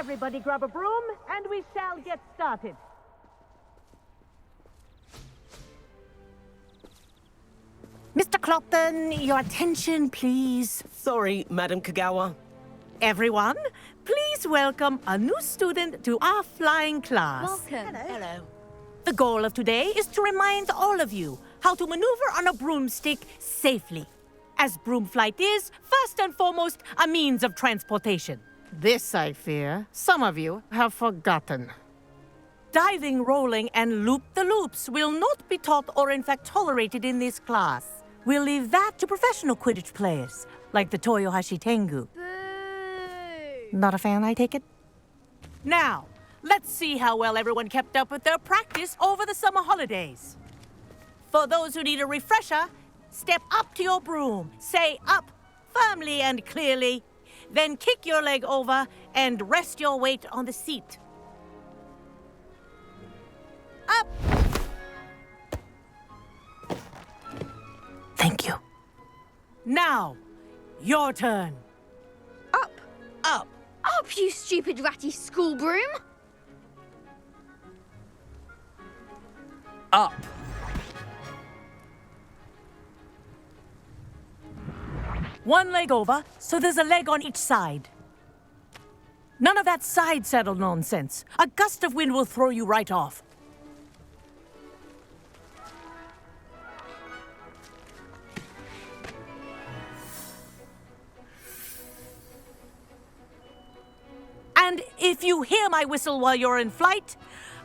Everybody grab a broom, and we shall get started. Mr. Clopton, your attention, please. Sorry, Madam Kagawa. Everyone, please welcome a new student to our flying class. Welcome. Hello. The goal of today is to remind all of you how to maneuver on a broomstick safely. As broom flight is, first and foremost, a means of transportation. This, I fear, some of you have forgotten. Diving, rolling, and loop-the-loops will not be taught or in fact tolerated in this class. We'll leave that to professional Quidditch players, like the Toyohashi Tengu. Boo! Not a fan, I take it? Now, let's see how well everyone kept up with their practice over the summer holidays. For those who need a refresher, step up to your broom, say up firmly and clearly, then kick your leg over and rest your weight on the seat. Up! Thank you. Now, your turn. Up! Up. Up, you stupid ratty school broom! Up. One leg over, so there's a leg on each side. None of that side saddle nonsense. A gust of wind will throw you right off. And if you hear my whistle while you're in flight,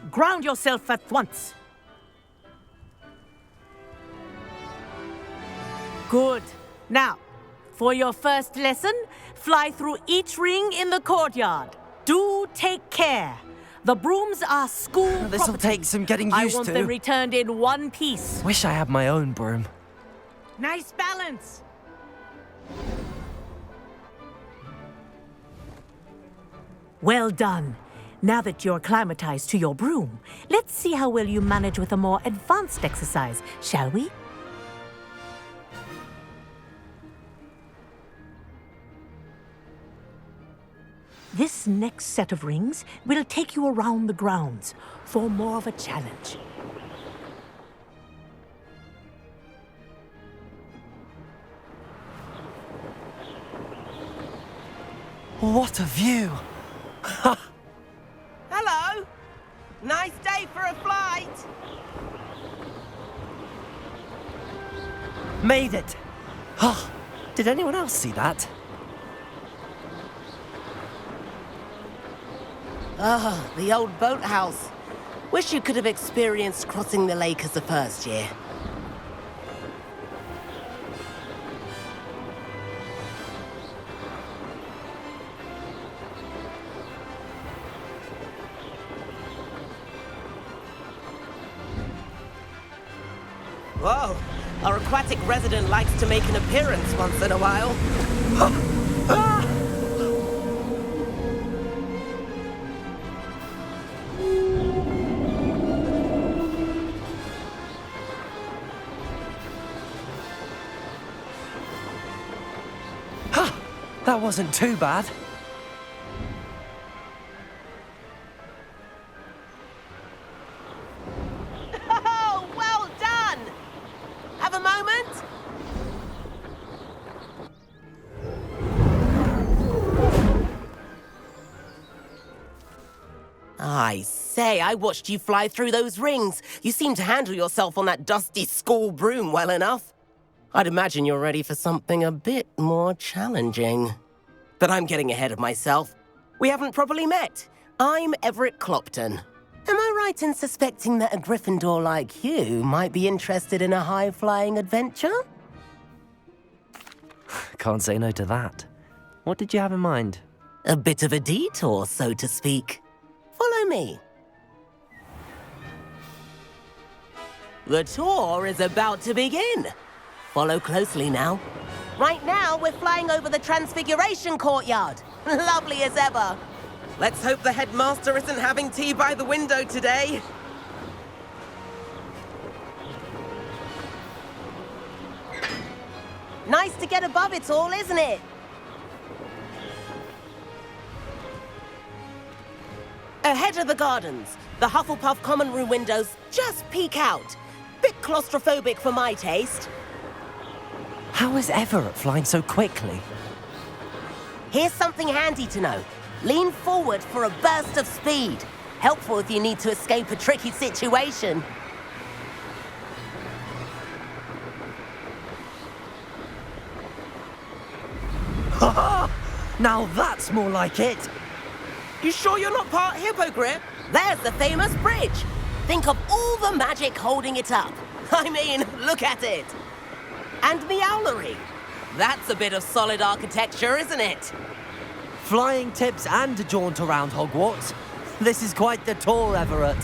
ground yourself at once. Good. Now, for your first lesson, fly through each ring in the courtyard. Do take care. The brooms are school This'll property. take some getting I used want to. them returned in one piece. Wish I had my own broom. Nice balance. Well done. Now that you're acclimatized to your broom, let's see how well you manage with a more advanced exercise, shall we? This next set of rings will take you around the grounds for more of a challenge. What a view! Hello! Nice day for a flight! Made it! Oh, did anyone else see that? Ah, the old boathouse. Wish you could have experienced crossing the lake as the first year. Whoa, our aquatic resident likes to make an appearance once in a while. That wasn't too bad. Oh, well done! Have a moment? I say, I watched you fly through those rings. You seem to handle yourself on that dusty school broom well enough. I'd imagine you're ready for something a bit more challenging. But I'm getting ahead of myself. We haven't properly met. I'm Everett Clopton. Am I right in suspecting that a Gryffindor like you might be interested in a high-flying adventure? Can't say no to that. What did you have in mind? A bit of a detour, so to speak. Follow me. The tour is about to begin. Follow closely now. Right now, we're flying over the Transfiguration Courtyard. Lovely as ever. Let's hope the headmaster isn't having tea by the window today. Nice to get above it all, isn't it? Ahead of the gardens, the Hufflepuff common room windows just peek out. Bit claustrophobic for my taste. How is Everett flying so quickly? Here's something handy to know. Lean forward for a burst of speed. Helpful if you need to escape a tricky situation. Now that's more like it. You sure you're not part Hippogriff? There's the famous bridge. Think of all the magic holding it up. I mean, look at it. And the owlery. That's a bit of solid architecture, isn't it? Flying tips and a jaunt around Hogwarts. This is quite the tour, Everett.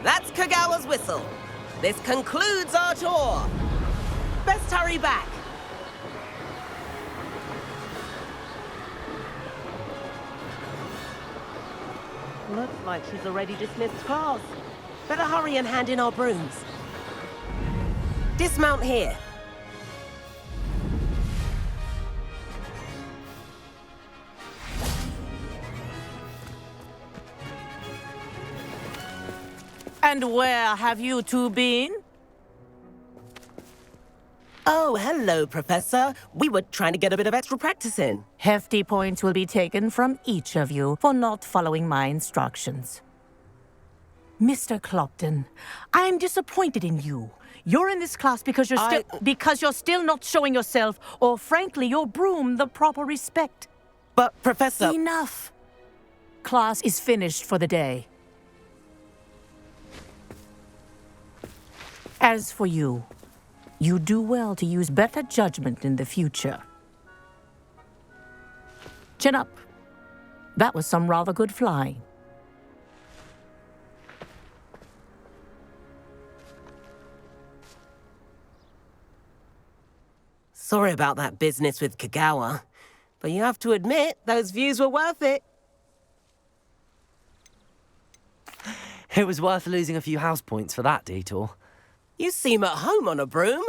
That's Kagawa's whistle. This concludes our tour. Best hurry back. Looks like she's already dismissed class. Better hurry and hand in our brooms. Dismount here. And where have you two been? Oh, hello, Professor. We were trying to get a bit of extra practice in. Hefty points will be taken from each of you for not following my instructions. Mr. Clopton, I'm disappointed in you. You're in this class because you're still not showing yourself, or frankly, your broom the proper respect. But, Professor... Enough. Class is finished for the day. As for you, you do well to use better judgment in the future. Chin up. That was some rather good flying. Sorry about that business with Kagawa, but you have to admit, those views were worth it. It was worth losing a few house points for that detour. You seem at home on a broom.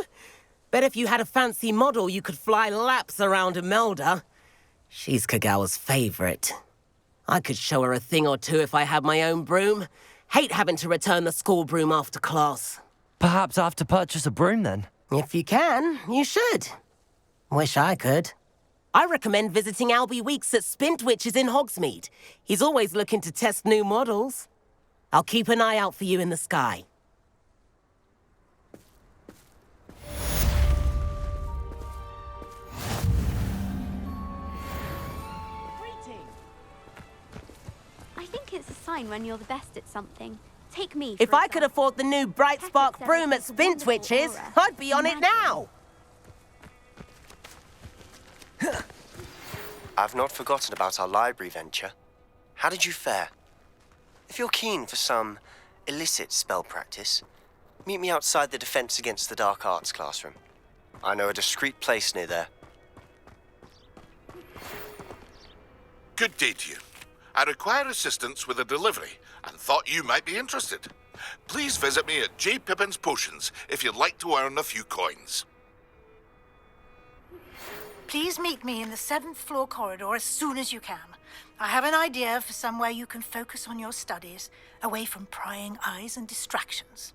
Bet if you had a fancy model, you could fly laps around Imelda. She's Kagawa's favorite. I could show her a thing or two if I had my own broom. Hate having to return the school broom after class. Perhaps I have to purchase a broom then. If you can, you should. Wish I could. I recommend visiting Albie Weeks at Spintwitches in Hogsmeade. He's always looking to test new models. I'll keep an eye out for you in the sky. I think it's a sign when you're the best at something. Take me. If I could afford the new Bright Spark broom at Spintwitches, I'd be on it now. I've not forgotten about our library venture. How did you fare? If you're keen for some illicit spell practice, meet me outside the Defense Against the Dark Arts classroom. I know a discreet place near there. Good day to you. I require assistance with a delivery and thought you might be interested. Please visit me at J. Pippin's Potions if you'd like to earn a few coins. Please meet me in the 7th floor corridor as soon as you can. I have an idea for somewhere you can focus on your studies, away from prying eyes and distractions.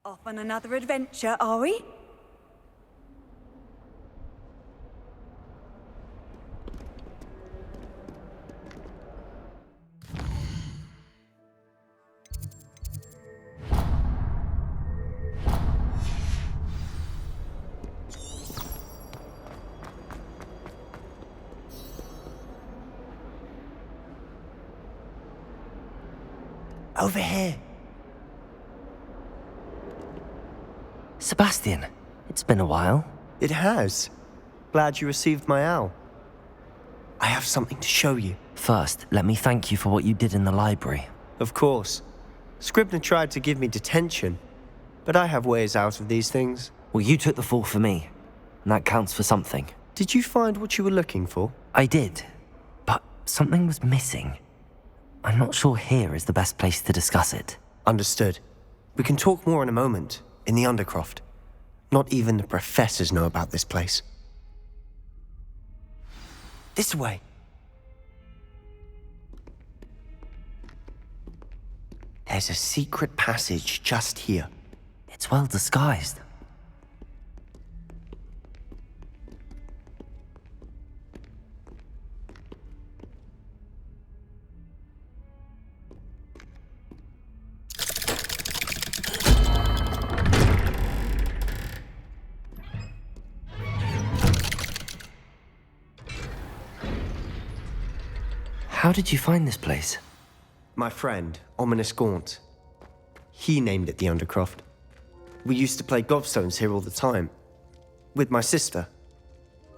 Off on another adventure, are we? Over here. Sebastian, it's been a while. It has. Glad you received my owl. I have something to show you. First, let me thank you for what you did in the library. Of course. Scribner tried to give me detention, but I have ways out of these things. Well, you took the fall for me, and that counts for something. Did you find what you were looking for? I did, but something was missing. I'm not sure here is the best place to discuss it. Understood. We can talk more in a moment, in the Undercroft. Not even the professors know about this place. This way. There's a secret passage just here. It's well disguised. How did you find this place? My friend, Ominous Gaunt. He named it the Undercroft. We used to play gobstones here all the time. With my sister,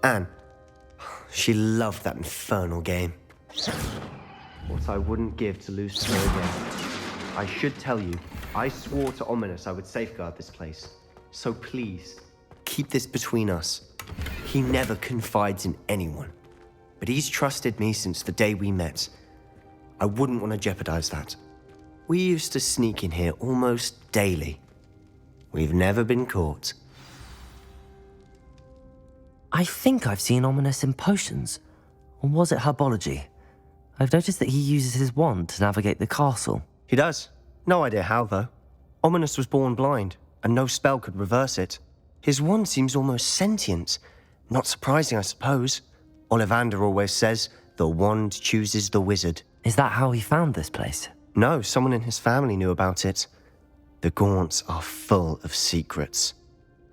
Anne. She loved that infernal game. What I wouldn't give to lose to her again. I should tell you, I swore to Ominous I would safeguard this place. So please, keep this between us. He never confides in anyone. But he's trusted me since the day we met. I wouldn't want to jeopardize that. We used to sneak in here almost daily. We've never been caught. I think I've seen Ominous in potions. Or was it herbology? I've noticed that he uses his wand to navigate the castle. He does. No idea how, though. Ominous was born blind, and no spell could reverse it. His wand seems almost sentient. Not surprising, I suppose. Ollivander always says, the wand chooses the wizard. Is that how he found this place? No, someone in his family knew about it. The Gaunts are full of secrets.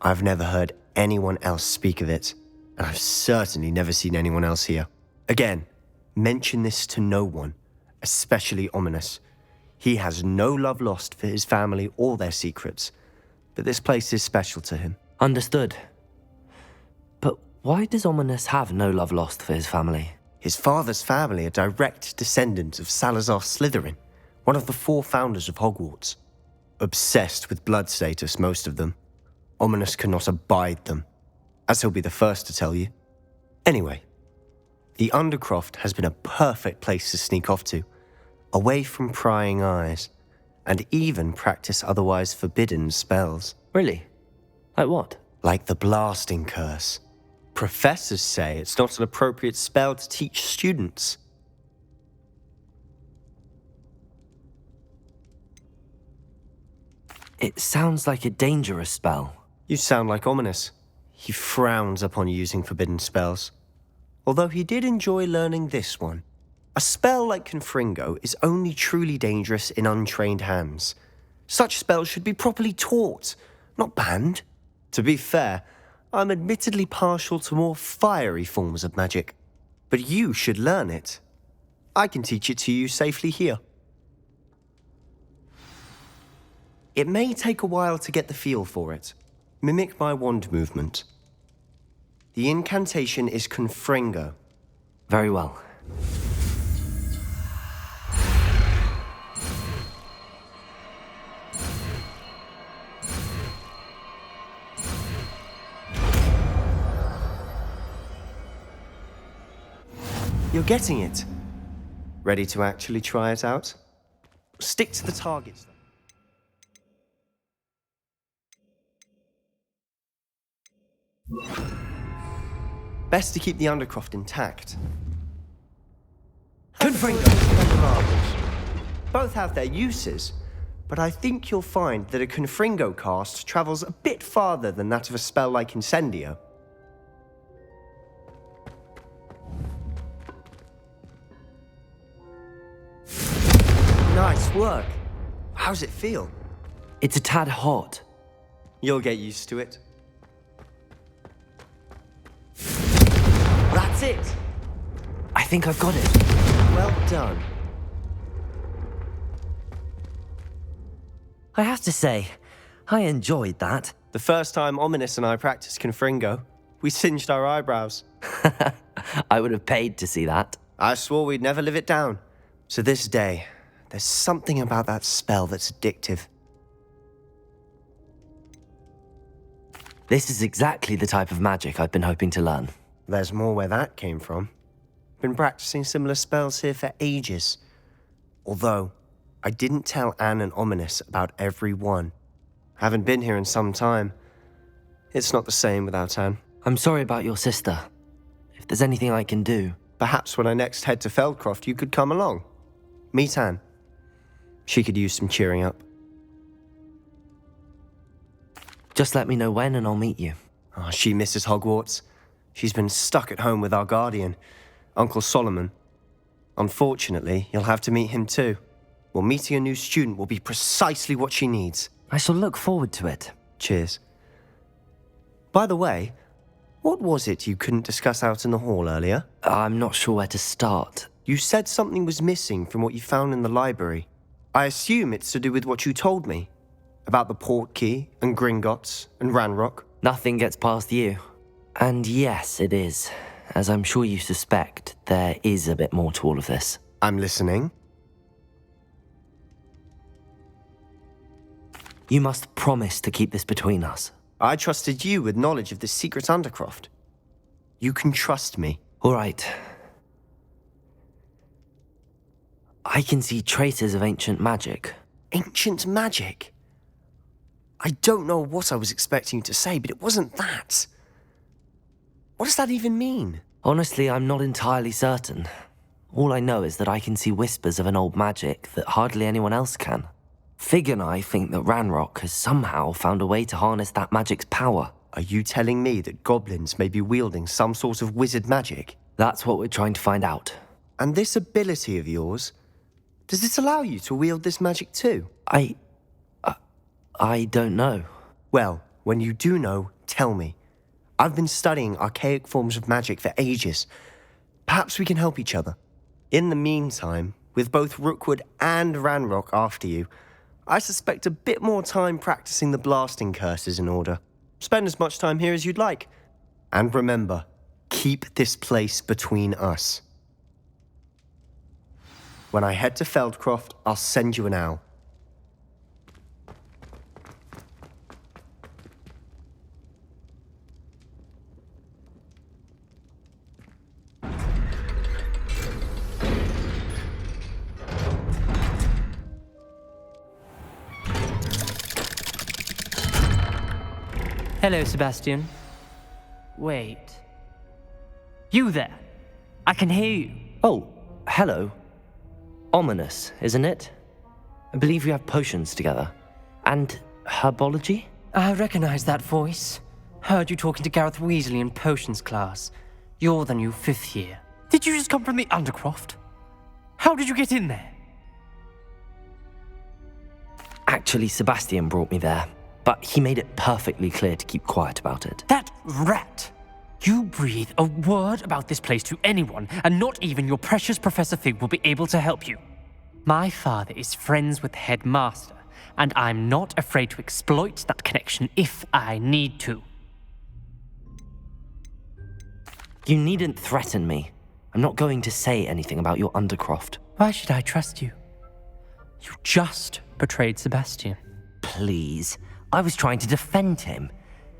I've never heard anyone else speak of it, and I've certainly never seen anyone else here. Again, mention this to no one, especially Ominous. He has no love lost for his family or their secrets, but this place is special to him. Understood. But why does Ominous have no love lost for his family? His father's family are direct descendants of Salazar Slytherin, one of the 4 founders of Hogwarts. Obsessed with blood status, most of them. Ominous cannot abide them, as he'll be the first to tell you. Anyway, the Undercroft has been a perfect place to sneak off to, away from prying eyes, and even practice otherwise forbidden spells. Really? Like what? Like the blasting curse. Professors say it's not an appropriate spell to teach students. It sounds like a dangerous spell. You sound like Ominous. He frowns upon using forbidden spells. Although he did enjoy learning this one. A spell like Confringo is only truly dangerous in untrained hands. Such spells should be properly taught, not banned. To be fair, I'm admittedly partial to more fiery forms of magic. But you should learn it. I can teach it to you safely here. It may take a while to get the feel for it. Mimic my wand movement. The incantation is Confringo. Very well. You're getting it. Ready to actually try it out? Stick to the targets, though. Best to keep the Undercroft intact. Confringo and Marbles. Both have their uses, but I think you'll find that a Confringo cast travels a bit farther than that of a spell like Incendio. Nice work. How's it feel? It's a tad hot. You'll get used to it. That's it. I think I've got it. Well done. I have to say, I enjoyed that. The first time Ominous and I practiced Confringo, we singed our eyebrows. I would have paid to see that. I swore we'd never live it down. To this day, there's something about that spell that's addictive. This is exactly the type of magic I've been hoping to learn. There's more where that came from. Been practicing similar spells here for ages. Although, I didn't tell Anne and Ominous about every one. Haven't been here in some time. It's not the same without Anne. I'm sorry about your sister. If there's anything I can do... Perhaps when I next head to Feldcroft, you could come along. Meet Anne. She could use some cheering up. Just let me know when and I'll meet you. Oh, she misses Hogwarts. She's been stuck at home with our guardian, Uncle Solomon. Unfortunately, you'll have to meet him too. Well, meeting a new student will be precisely what she needs. I shall look forward to it. Cheers. By the way, what was it you couldn't discuss out in the hall earlier? I'm not sure where to start. You said something was missing from what you found in the library. I assume it's to do with what you told me. About the Portkey, and Gringotts, and Ranrock. Nothing gets past you. And yes, it is. As I'm sure you suspect, there is a bit more to all of this. I'm listening. You must promise to keep this between us. I trusted you with knowledge of the secret Undercroft. You can trust me. All right. I can see traces of ancient magic. Ancient magic? I don't know what I was expecting you to say, but it wasn't that. What does that even mean? Honestly, I'm not entirely certain. All I know is that I can see whispers of an old magic that hardly anyone else can. Fig and I think that Ranrock has somehow found a way to harness that magic's power. Are you telling me that goblins may be wielding some sort of wizard magic? That's what we're trying to find out. And this ability of yours, does it allow you to wield this magic too? I don't know. Well, when you do know, tell me. I've been studying archaic forms of magic for ages. Perhaps we can help each other. In the meantime, with both Rookwood and Ranrock after you, I suspect a bit more time practicing the blasting curse is in order. Spend as much time here as you'd like. And remember, keep this place between us. When I head to Feldcroft, I'll send you an owl. Hello, Sebastian. Wait. You there? I can hear you. Oh, hello. Ominous, isn't it? I believe we have potions together. And herbology? I recognize that voice. Heard you talking to Gareth Weasley in potions class. You're the new 5th year. Did you just come from the Undercroft? How did you get in there? Actually, Sebastian brought me there. But he made it perfectly clear to keep quiet about it. That rat! You breathe a word about this place to anyone, and not even your precious Professor Fig will be able to help you. My father is friends with the headmaster, and I'm not afraid to exploit that connection if I need to. You needn't threaten me. I'm not going to say anything about your Undercroft. Why should I trust you? You just betrayed Sebastian. Please. I was trying to defend him.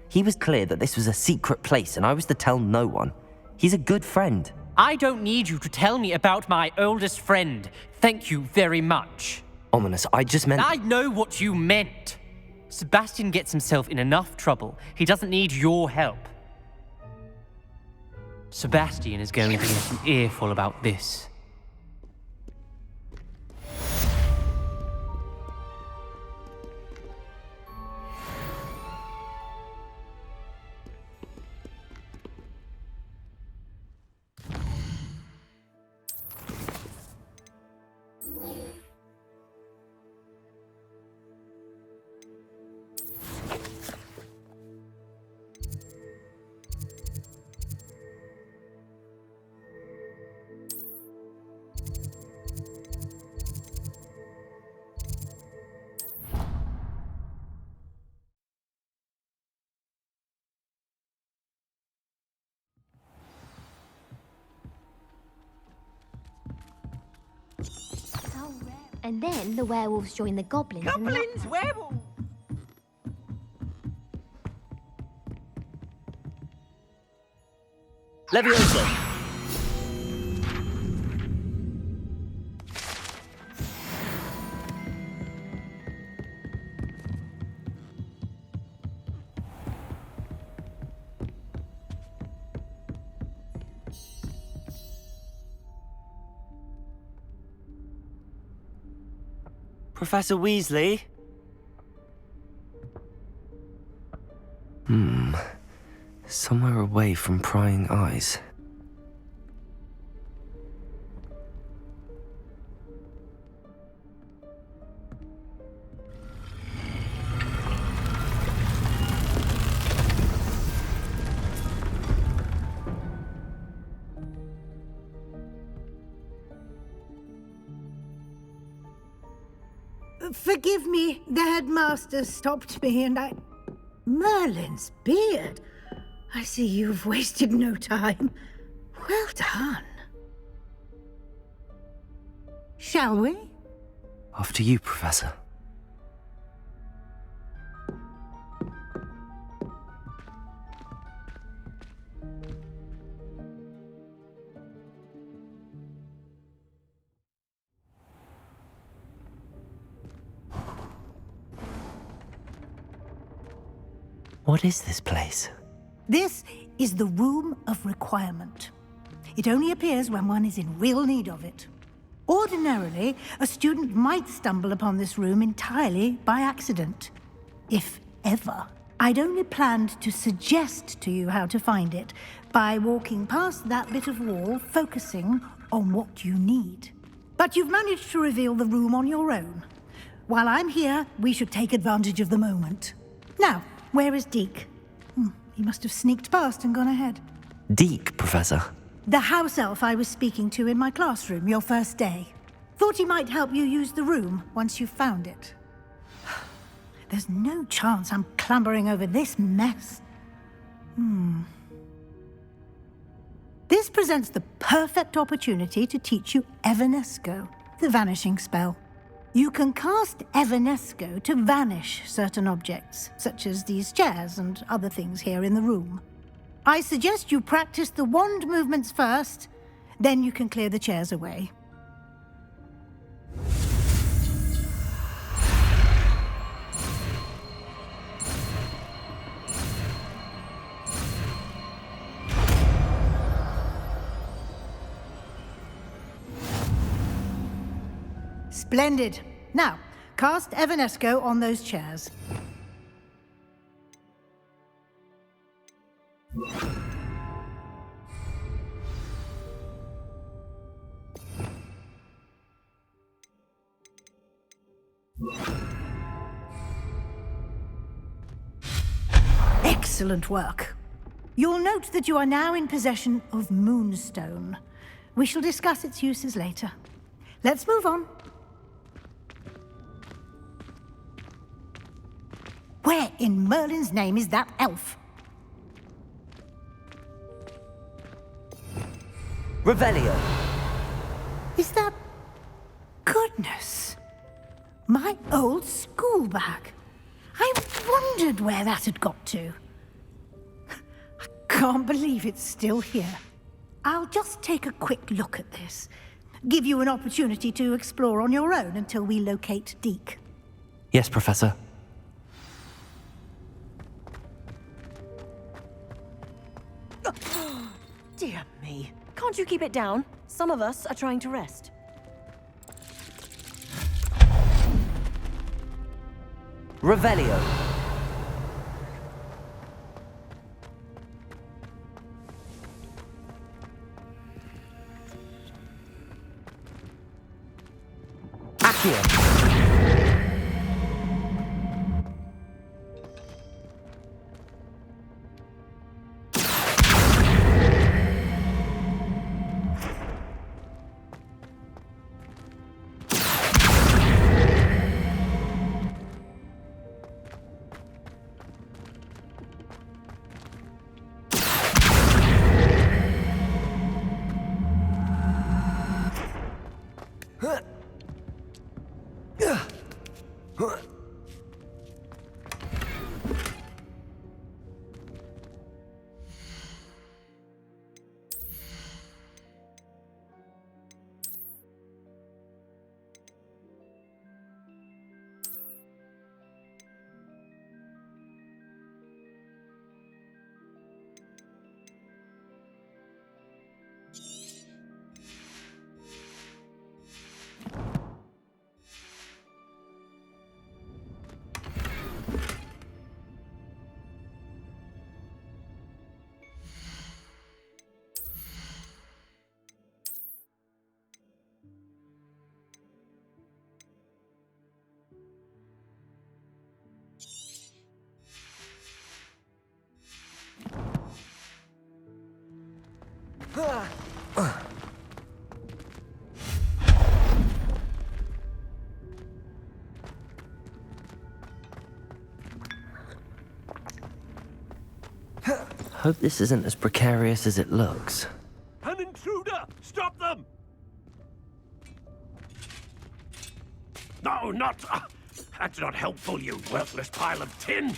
He was clear that this was a secret place and I was to tell no one. He's a good friend. I don't need you to tell me about my oldest friend. Thank you very much. Ominous, I just meant... I know what you meant. Sebastian gets himself in enough trouble. He doesn't need your help. Sebastian is going to get an earful about this. And then the werewolves join the goblins. Goblins, werewolves! Leviosa! Professor Weasley? Somewhere away from prying eyes. Forgive me, the headmaster stopped me and I... Merlin's beard. I see you've wasted no time. Well done. Shall we? After you, Professor. What is this place? This is the Room of Requirement. It only appears when one is in real need of it. Ordinarily, a student might stumble upon this room entirely by accident. If ever. I'd only planned to suggest to you how to find it by walking past that bit of wall, focusing on what you need. But you've managed to reveal the room on your own. While I'm here, we should take advantage of the moment. Now, where is Deke? He must have sneaked past and gone ahead. Deke, Professor. The house elf I was speaking to in my classroom your first day. Thought he might help you use the room once you found it. There's no chance I'm clambering over this mess. This presents the perfect opportunity to teach you Evanesco, the vanishing spell. You can cast Evanesco to vanish certain objects, such as these chairs and other things here in the room. I suggest you practice the wand movements first, then you can clear the chairs away. Splendid. Now, cast Evanesco on those chairs. Excellent work. You'll note that you are now in possession of Moonstone. We shall discuss its uses later. Let's move on. Where in Merlin's name is that elf? Revelio. Is that... Goodness. My old school bag. I wondered where that had got to. I can't believe it's still here. I'll just take a quick look at this. Give you an opportunity to explore on your own until we locate Deke. Yes, Professor. Dear me. Can't you keep it down? Some of us are trying to rest. Revelio. Accio. Hope this isn't as precarious as it looks. An intruder! Stop them! No, not... that's not helpful, you worthless pile of tin!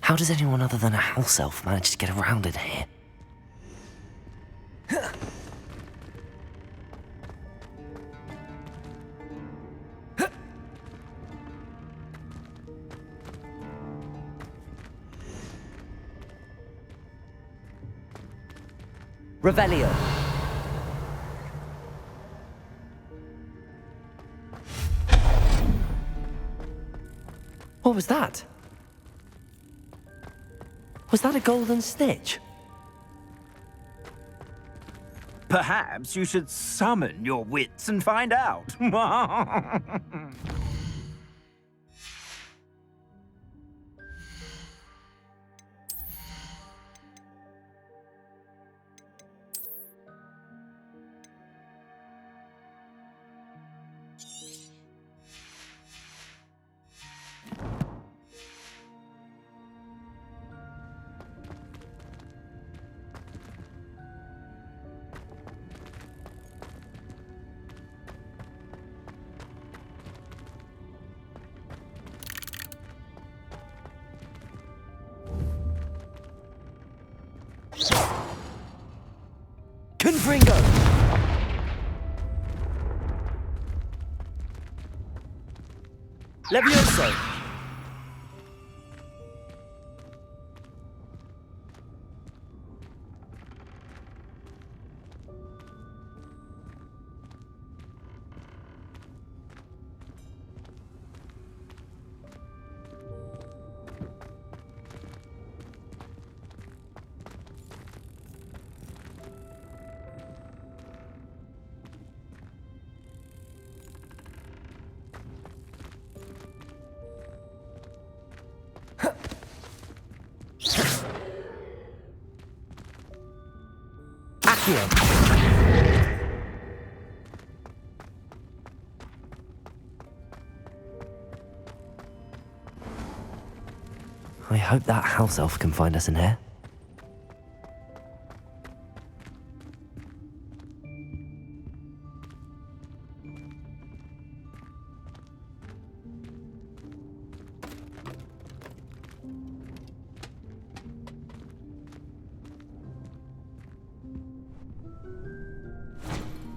How does anyone other than a house elf manage to get around in here? Revelio. What was that? Was that a golden snitch? Perhaps you should summon your wits and find out. Confringo! Levioso! I hope that house elf can find us in here.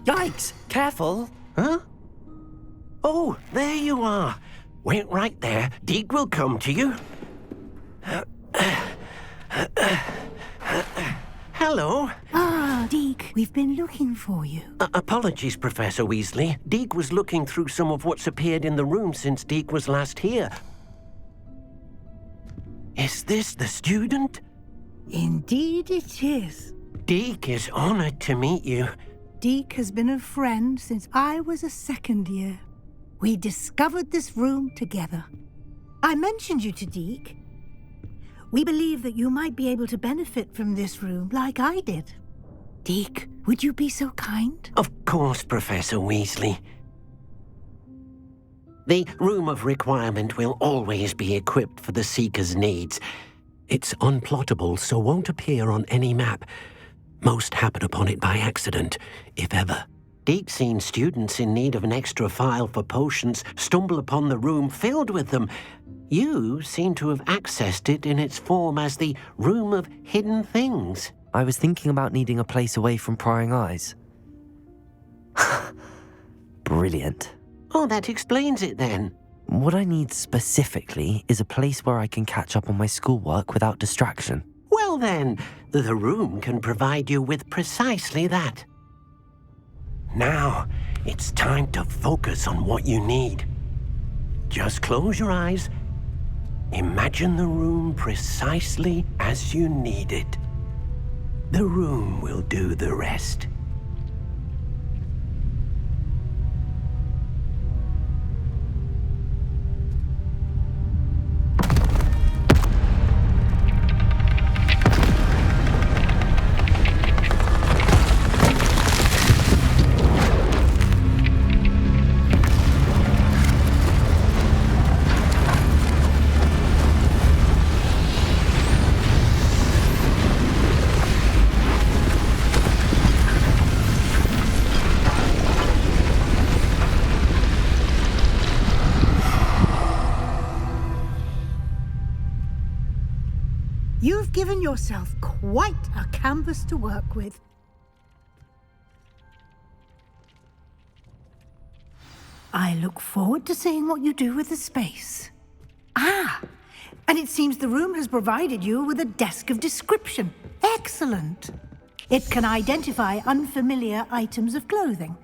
Yikes! Careful! Huh? Oh, there you are. Wait right there. Deek will come to you. Hello. Ah, Deke, we've been looking for you. Apologies, Professor Weasley. Deek was looking through some of what's appeared in the room since Deek was last here. Is this the student? Indeed it is. Deke is honored to meet you. Deke has been a friend since I was a second year. We discovered this room together. I mentioned you to Deke. We believe that you might be able to benefit from this room like I did. Deke, would you be so kind? Of course, Professor Weasley. The Room of Requirement will always be equipped for the Seeker's needs. It's unplottable, so won't appear on any map. Most happen upon it by accident, if ever. Deke's seen students in need of an extra file for potions stumble upon the room filled with them. You seem to have accessed it in its form as the Room of Hidden Things. I was thinking about needing a place away from prying eyes. Brilliant. Oh, that explains it then. What I need specifically is a place where I can catch up on my schoolwork without distraction. Well then, the room can provide you with precisely that. Now, it's time to focus on what you need. Just close your eyes. Imagine the room precisely as you need it. The room will do the rest. You've given yourself quite a canvas to work with. I look forward to seeing what you do with the space. Ah, and it seems the room has provided you with a desk of description. Excellent. It can identify unfamiliar items of clothing.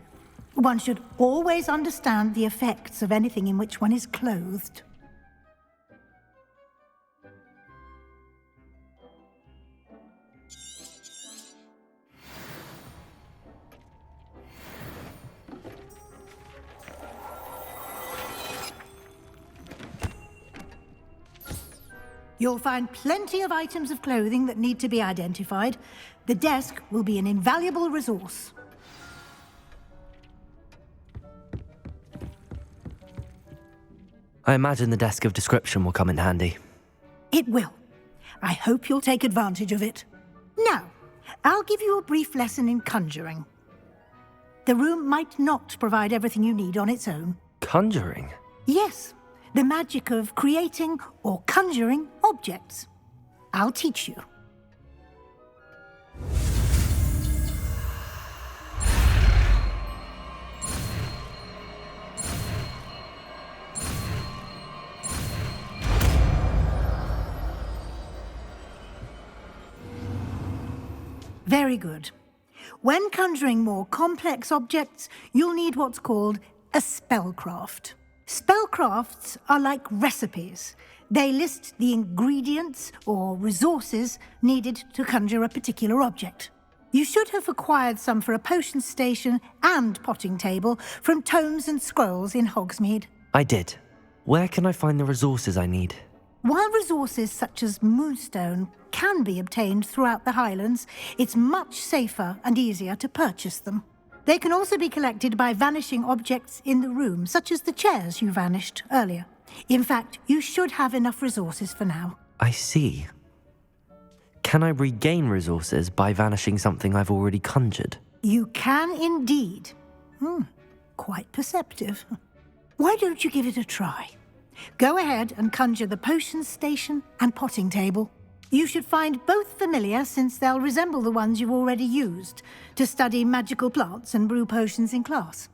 One should always understand the effects of anything in which one is clothed. You'll find plenty of items of clothing that need to be identified. The desk will be an invaluable resource. I imagine the desk of description will come in handy. It will. I hope you'll take advantage of it. Now, I'll give you a brief lesson in conjuring. The room might not provide everything you need on its own. Conjuring? Yes. The magic of creating or conjuring objects. I'll teach you. Very good. When conjuring more complex objects, you'll need what's called a spellcraft. Spellcrafts are like recipes. They list the ingredients or resources needed to conjure a particular object. You should have acquired some for a potion station and potting table from tomes and scrolls in Hogsmeade. I did. Where can I find the resources I need? While resources such as Moonstone can be obtained throughout the Highlands, it's much safer and easier to purchase them. They can also be collected by vanishing objects in the room, such as the chairs you vanished earlier. In fact, you should have enough resources for now. I see. Can I regain resources by vanishing something I've already conjured? You can indeed. Quite perceptive. Why don't you give it a try? Go ahead and conjure the potion station and potting table. You should find both familiar, since they'll resemble the ones you've already used to study magical plants and brew potions in class.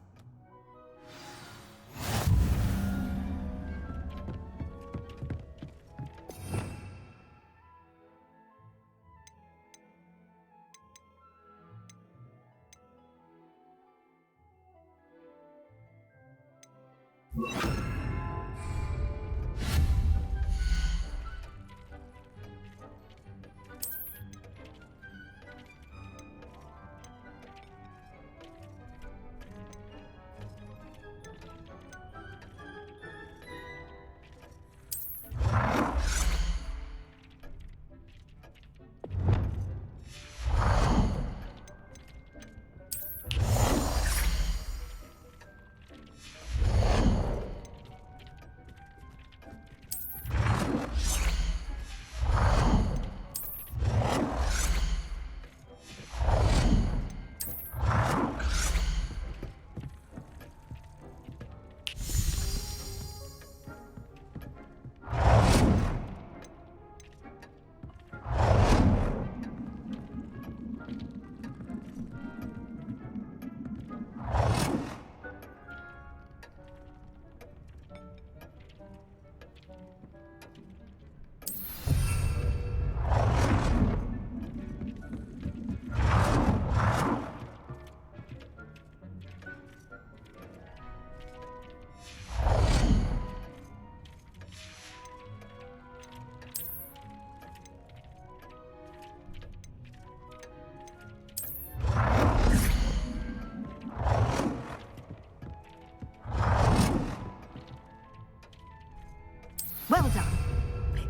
Well done.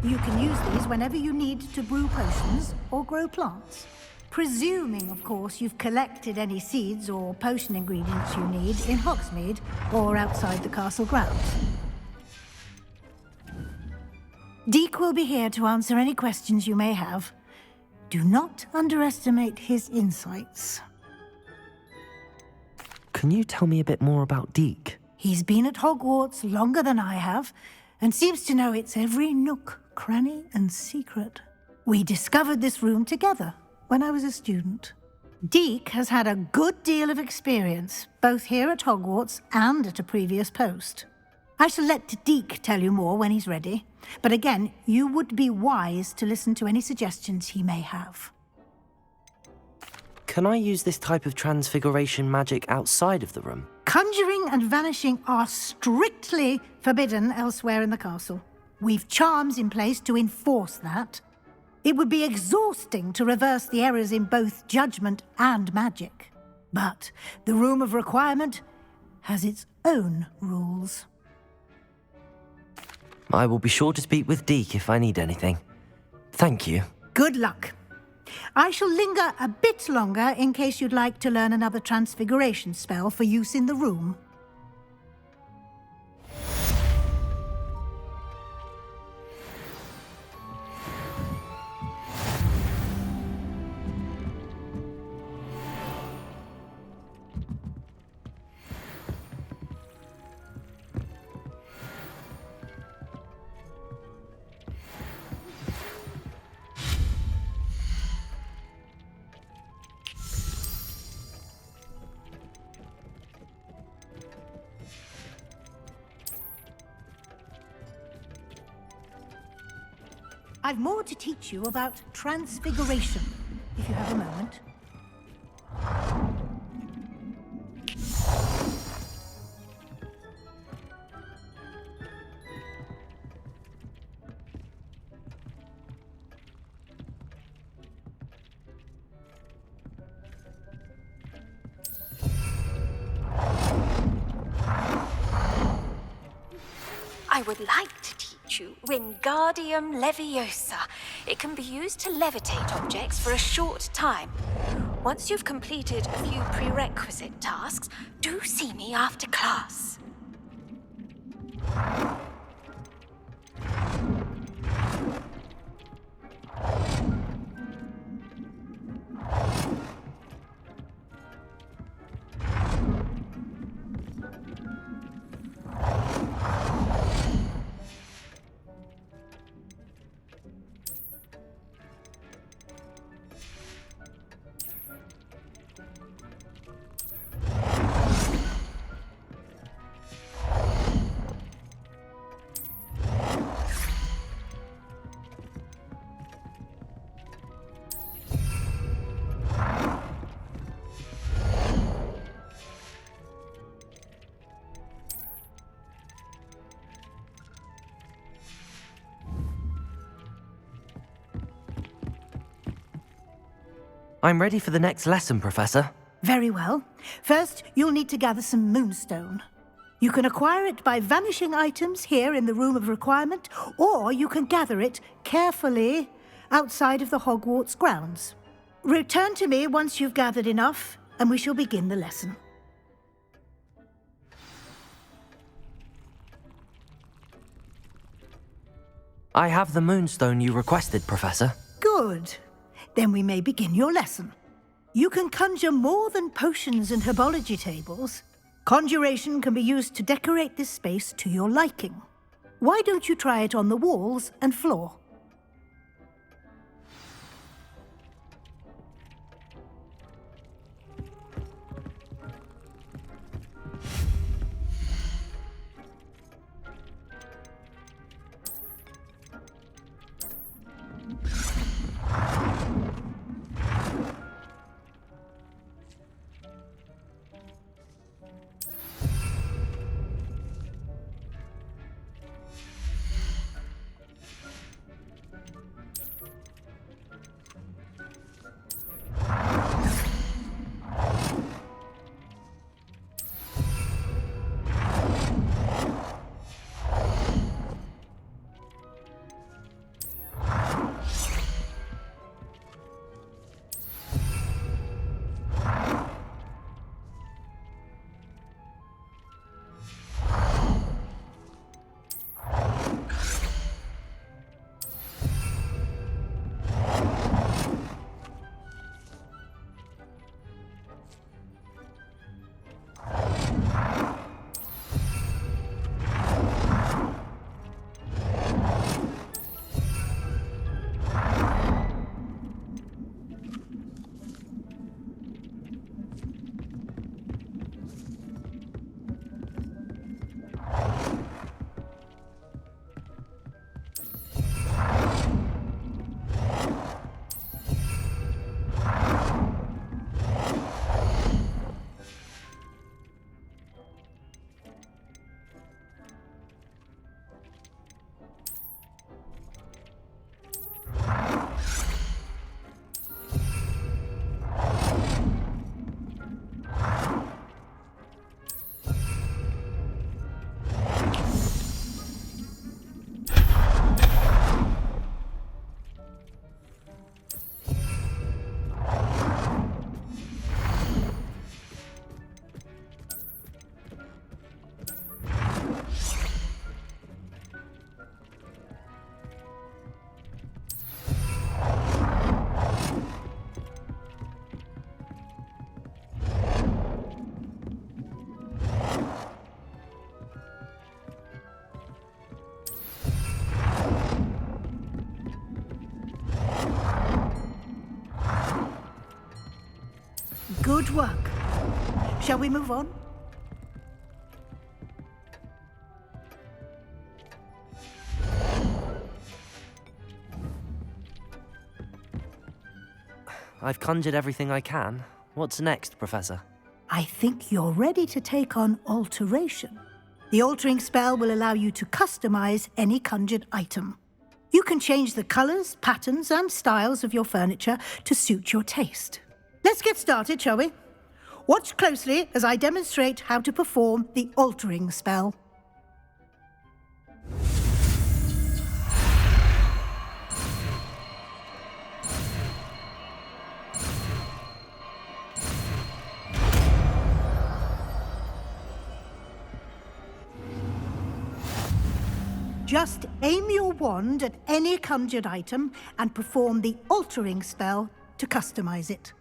You can use these whenever you need to brew potions or grow plants. Presuming, of course, you've collected any seeds or potion ingredients you need in Hogsmeade or outside the castle grounds. Deek will be here to answer any questions you may have. Do not underestimate his insights. Can you tell me a bit more about Deek? He's been at Hogwarts longer than I have, and seems to know its every nook, cranny, and secret. We discovered this room together when I was a student. Deek has had a good deal of experience, both here at Hogwarts and at a previous post. I shall let Deek tell you more when he's ready, but again, you would be wise to listen to any suggestions he may have. Can I use this type of transfiguration magic outside of the room? Conjuring and vanishing are strictly forbidden elsewhere in the castle. We've charms in place to enforce that. It would be exhausting to reverse the errors in both judgment and magic. But the Room of Requirement has its own rules. I will be sure to speak with Deek if I need anything. Thank you. Good luck. I shall linger a bit longer in case you'd like to learn another transfiguration spell for use in the room. I've more to teach you about transfiguration, if you have a moment. I would like to teach you Wingardium Leviosa. It can be used to levitate objects for a short time. Once you've completed a few prerequisite tasks, do see me after class. I'm ready for the next lesson, Professor. Very well. First, you'll need to gather some moonstone. You can acquire it by vanishing items here in the Room of Requirement, or you can gather it carefully outside of the Hogwarts grounds. Return to me once you've gathered enough, and we shall begin the lesson. I have the moonstone you requested, Professor. Good. Then we may begin your lesson. You can conjure more than potions and herbology tables. Conjuration can be used to decorate this space to your liking. Why don't you try it on the walls and floor? Good work. Shall we move on? I've conjured everything I can. What's next, Professor? I think you're ready to take on alteration. The altering spell will allow you to customize any conjured item. You can change the colors, patterns, and styles of your furniture to suit your taste. Let's get started, shall we? Watch closely as I demonstrate how to perform the altering spell. Just aim your wand at any conjured item and perform the altering spell to customize it.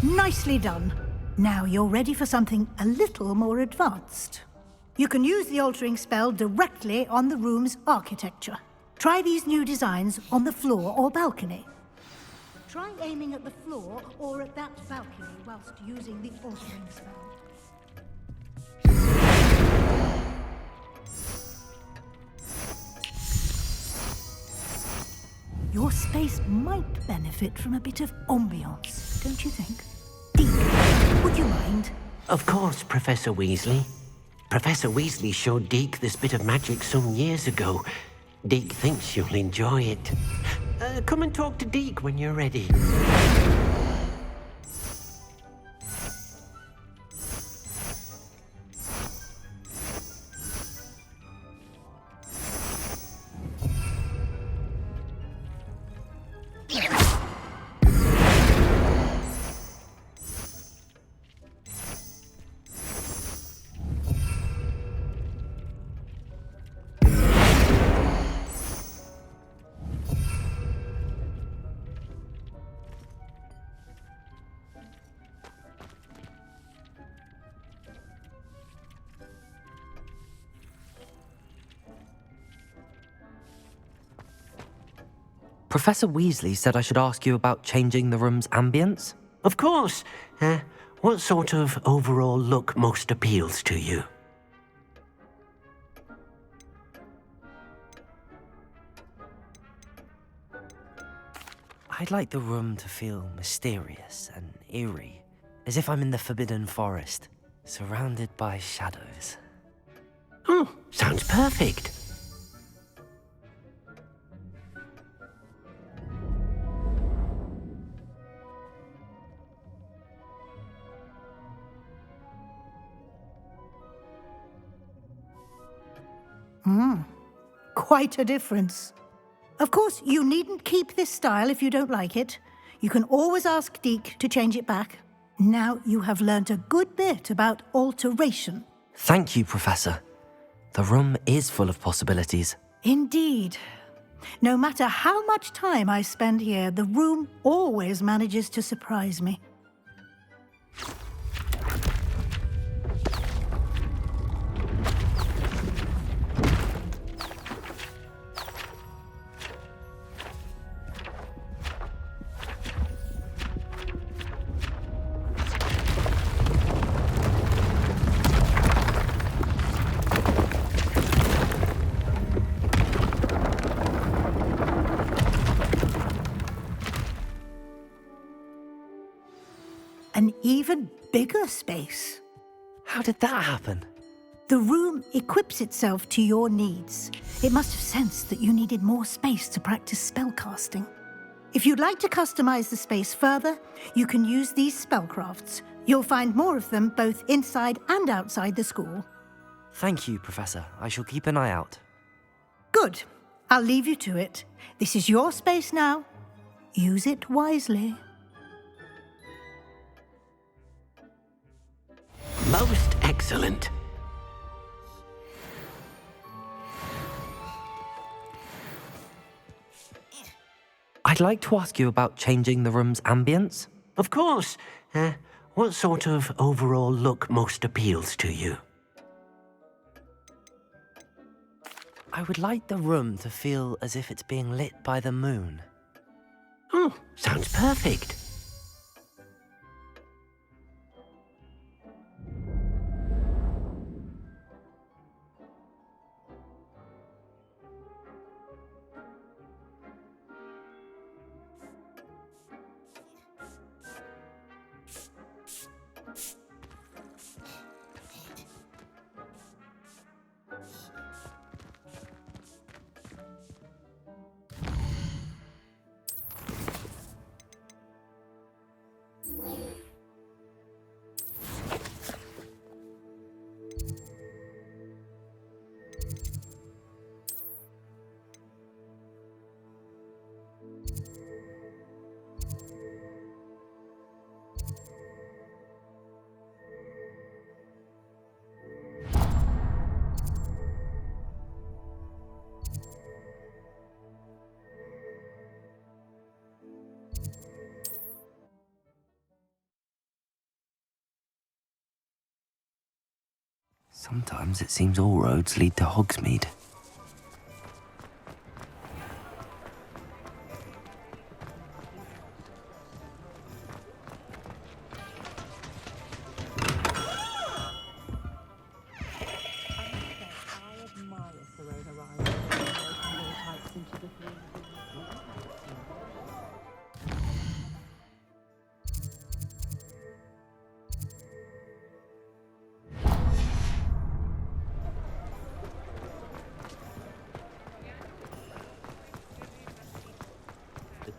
Nicely done. Now you're ready for something a little more advanced. You can use the altering spell directly on the room's architecture. Try these new designs on the floor or balcony. Try aiming at the floor or at that balcony whilst using the altering spell. Your space might benefit from a bit of ambiance, don't you think? Deke, would you mind? Of course, Professor Weasley. Professor Weasley showed Deke this bit of magic some years ago. Deke thinks you'll enjoy it. Come and talk to Deke when you're ready. Professor Weasley said I should ask you about changing the room's ambience? Of course. What sort of overall look most appeals to you? I'd like the room to feel mysterious and eerie, as if I'm in the Forbidden Forest, surrounded by shadows. Oh, sounds perfect. Quite a difference. Of course, you needn't keep this style if you don't like it. You can always ask Deke to change it back. Now you have learnt a good bit about alteration. Thank you, Professor. The room is full of possibilities. Indeed. No matter how much time I spend here, the room always manages to surprise me. An even bigger space. How did that happen? The room equips itself to your needs. It must have sensed that you needed more space to practice spellcasting. If you'd like to customize the space further, you can use these spellcrafts. You'll find more of them both inside and outside the school. Thank you, Professor. I shall keep an eye out. Good. I'll leave you to it. This is your space now. Use it wisely. Most excellent. I'd like to ask you about changing the room's ambience. Of course. What sort of overall look most appeals to you? I would like the room to feel as if it's being lit by the moon. Oh, sounds perfect. Sometimes it seems all roads lead to Hogsmeade.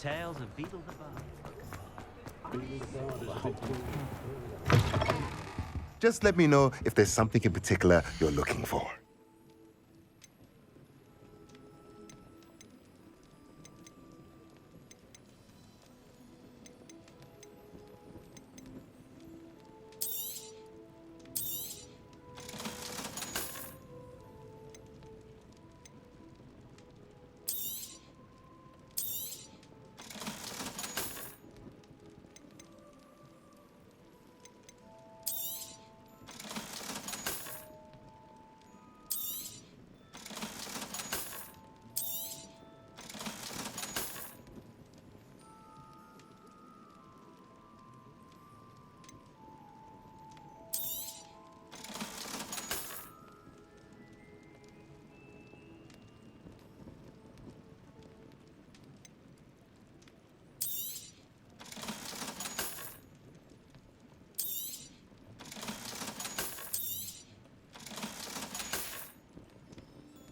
Tales of Beetle the Bard. Just let me know if there's something in particular you're looking for.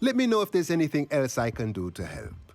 Let me know if there's anything else I can do to help.